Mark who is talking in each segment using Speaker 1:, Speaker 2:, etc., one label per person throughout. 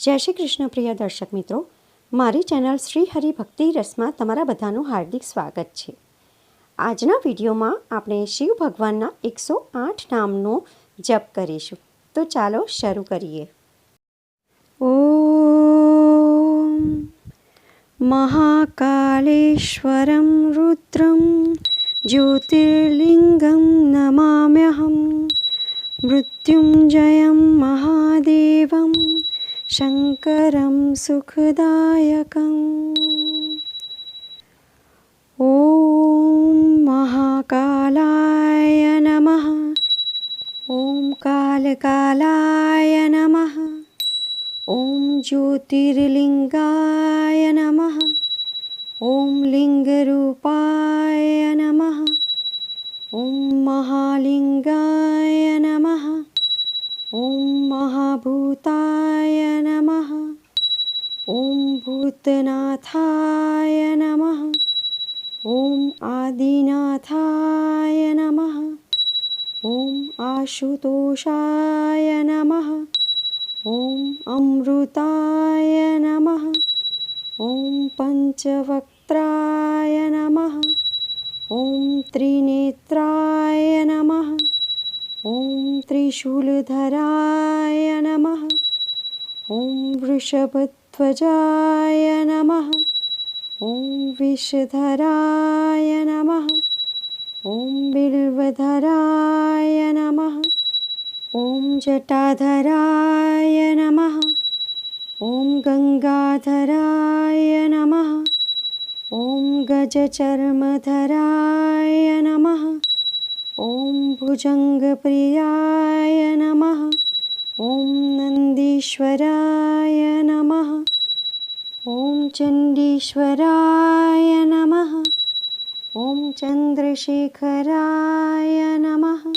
Speaker 1: જય શ્રી કૃષ્ણ પ્રિય દર્શક મિત્રો, મારી ચેનલ શ્રી હરિ ભક્તિ રસમાં તમારા બધાનું હાર્દિક સ્વાગત છે. આજના વિડીયોમાં આપણે શિવ ભગવાનના 108 નામનો જપ કરીશું. તો ચાલો શરૂ કરીએ. ઓમ મહાકાલેશ્વરમ રુદ્રમ જ્યોતિર્લિંગમ નમામ્યહમ મૃત્યુંજયમ મહાદેવમ શંકરમ સુખદાયકમ. ઓમ મહાકાલાય નમઃ. ઓમ કાલકાલાય નમઃ. ઓમ જ્યોતિર્લિંગાય નમઃ. ઓમ લિંગરૂપાય નમઃ. ઓમ મહાલિંગાય નમઃ. ઓમ મહાભૂતાય નમઃ. ઓમ ભૂતનાથાય નમઃ. ઓમ આદિનાથાય નમઃ. ઓમ આશુતોષાય નમઃ. ઓમ અમૃતાય નમઃ. ઓમ પંચવક્ત્રાય નમઃ. ઓમ ત્રિનેત્રાય નમઃ. ઓમ ત્રિશૂલધરાય નમઃ. ઓમ વૃષભધ્વજાય નમઃ. ઓમ વિષધરાય નમઃ. ઓમ બિલ્વધરાય નમઃ. ઓમ જટાધરાય નમઃ. ઓમ ગંગાધરાય નમઃ. ઓમ ગજચર્મધરાય નમઃ. ઓમ ભુજંગપ્રિયાય નમઃ. ઓમ નંદીશ્વરાય નમઃ. ઓમ ચંડીશ્વરાય નમઃ. ઓમ ચંદ્રશેખરાય નમઃ.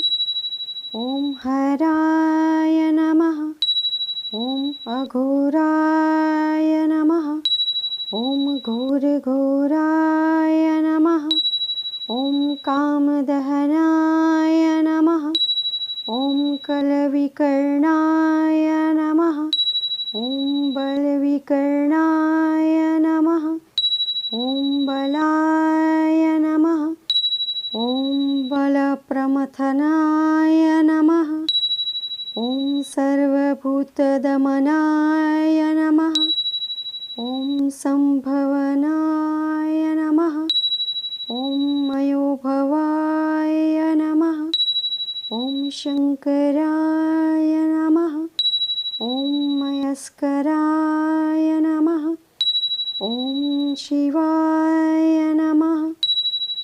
Speaker 1: ઓમ હરાય નમઃ. ઓમ અઘોરાય નમઃ. ઓમ ઘોરઘોરાય નમઃ. ઓમ કામદહનાય નમઃ. ઓમ કલવિકર્ણાય નમઃ. ઓમ બલવિકર્ણાય નમઃ. ઓમ બલાય નમઃ. ઓમ બલપ્રમથનાય નમઃ. ઓમ સર્વભૂતદમનાય નમઃ. ઓમ સંભવનાય નમઃ. ઓમ મયોભવાય નમઃ. ઓમ શંકરાય નમઃ. ઓમ મયસ્કરાય નમઃ. ઓમ શિવાય નમઃ.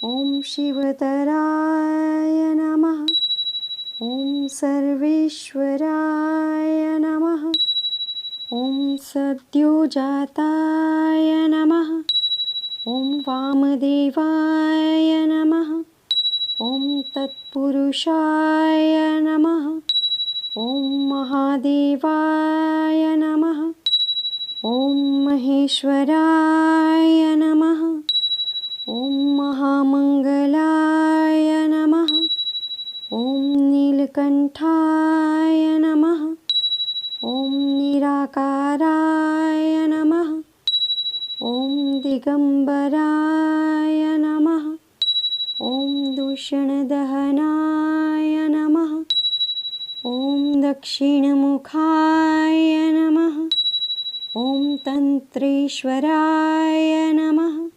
Speaker 1: ઓમ શિવતરાય નમઃ. ઓમ સર્વેશ્વરાય નમઃ. ઓમ સદ્યોજાતાય નમઃ. ઓમ વામદેવાય નમઃ. ઓમ તત્પુરુષાય નમઃ. ઓમ મહાદેવાય નમઃ. ઓમ મહેશ્વરાય નમઃ. ઓમ મહામંગલાય નમઃ. ઓમ નીલકંઠાય નમઃ. ઓમ નિરાકારાય નમઃ. ઓમ દિગંબરાય નમઃ. ઓમ દૂષણદહનાય નમઃ. ઓમ દક્ષિણમુખાય નમઃ. ઓમ તંત્રેશ્વરાય નમઃ.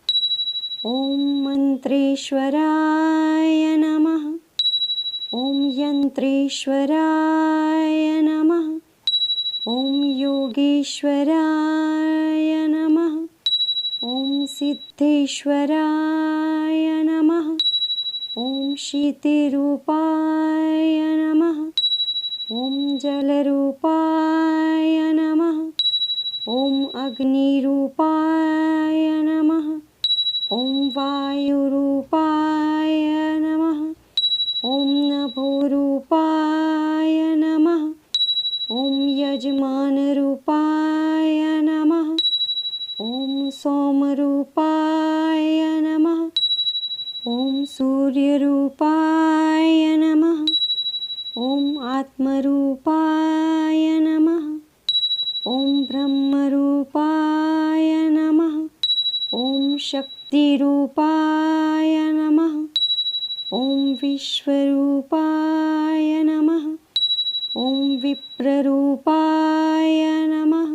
Speaker 1: ઓમ મંત્રેશ્વરાય નમઃ. ઓમ યંત્રેશ્વરાય નમઃ. ઓમ યોગેશ્વરાય નમઃ. ઓમ સિદ્ધેશ્વરાય નમઃ. ઓમ શીતિરૂપાય નમઃ. ઓમ જલરૂપાય નમઃ. ઓમ અગ્નિરૂપાય નમઃ. ઓમ વાયુરૂપાય નમઃ. ઓમ નભોરૂપાય નમઃ. ઓમ યજમાનરૂપાય નમઃ. ઓમ સોમરૂપાય નમઃ. ઓમ સૂર્યરૂપાય નમઃ. ઓમ આત્મરૂપાય નમઃ. ॐ ब्रह्मरूपाय नमः। ॐ शक्तिरूपाय नमः। ॐ विश्वरूपाय नमः। ॐ विप्ररूपाय नमः।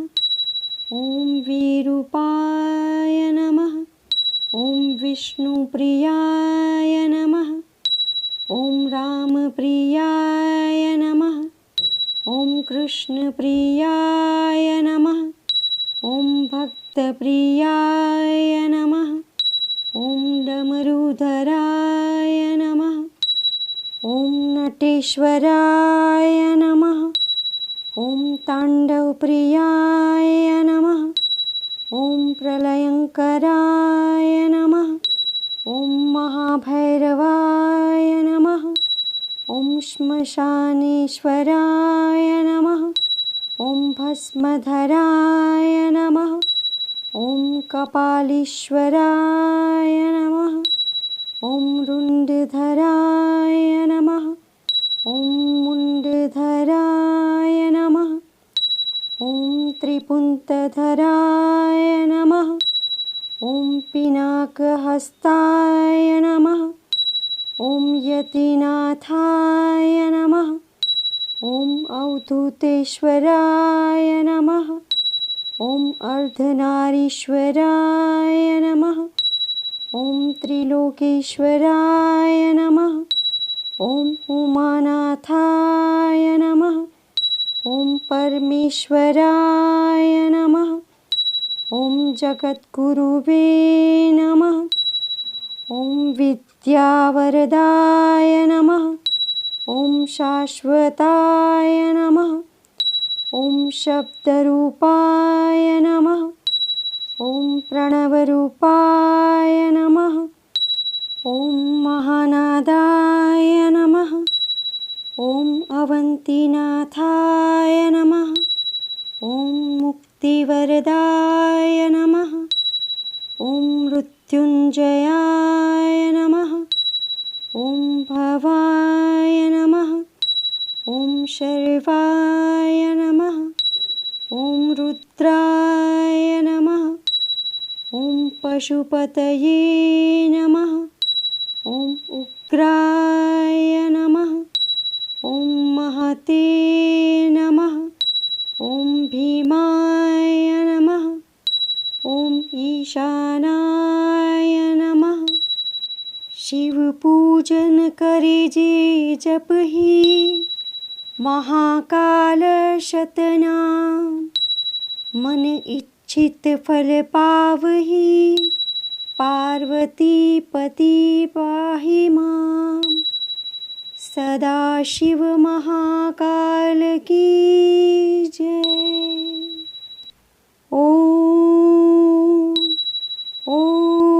Speaker 1: ॐ विरूपाय नमः। ॐ विष्णुप्रियाय नमः। ॐ रामप्रियाय नमः। ॐ कृष्णप्रियाय नमः। ॐ भक्तप्रियाय नमः। ॐ डमरुधराय नमः। ॐ नटेश्वराय नमः। ॐ ताण्डवप्रियाय नमः। ॐ प्रलयङ्कराय नमः। ॐ महाभैरवाय नमः। ॐ श्मशानेश्वराय नमः। ॐ भस्मधराय नमः। ॐ कपालीश्वराय नमः। ॐ रुण्डधराय नमः। ॐ मुण्डधराय नमः। ॐ त्रिपुन्तधराय नमः। ॐ पिनाकहस्ताय नमः। ॐ यतिनाथाय नमः। ॐ अवधूतेश्वराय नमः। ॐ अर्धनारीश्वराय नमः। ॐ त्रिलोकेश्वराय नमः। ॐ उमानाथाय नमः। ॐ परमेश्वराय नमः। ॐ जगद्गुरुवे नमः। ॐ विद्यावरदाय नमः। ॐ शाश्वताय नमः। ॐ शब्दरूपाय नमः। ॐ प्रणवरूपाय नमः। ॐ महानादाय नमः। ॐ अवन्तीनाथाय नमः। ॐ मुक्तिवरदाय नमः। ॐ मृत्युञ्जयाय नमः। ॐ भवाय नमः। ॐ शर्वाय नमः। ॐ रुद्राय नमः। ॐ पशुपतये नमः। ॐ उग्राय नमः। ॐ महते नमः। ॐ भीमाय नमः। ॐ ईशानाय नमः। शिव पूजन करे जे जपहि महाकाल शतनाम। मन इच्छित फल पावहि पार्वती पति पाहि मां। सदा शिव महाकाल की जय। ओम ओम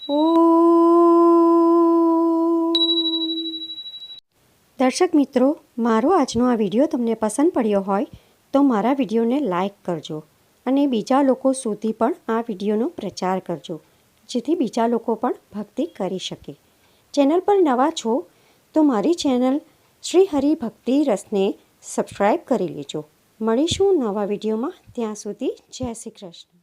Speaker 1: ओम। દર્શક મિત્રો, મારો આજનો આ વિડીયો તમને પસંદ પડ્યો હોય તો મારા વિડીયોને લાઈક કરજો અને બીજા લોકો સુધી પણ આ વિડીયોનો પ્રચાર કરજો, જેથી બીજા લોકો પણ ભક્તિ કરી શકે. ચેનલ પર નવા છો તો મારી ચેનલ શ્રી હરિ ભક્તિ રસને સબસ્ક્રાઈબ કરી લેજો. મળીશું નવા વિડીયોમાં. ત્યાં સુધી જય શ્રી કૃષ્ણ.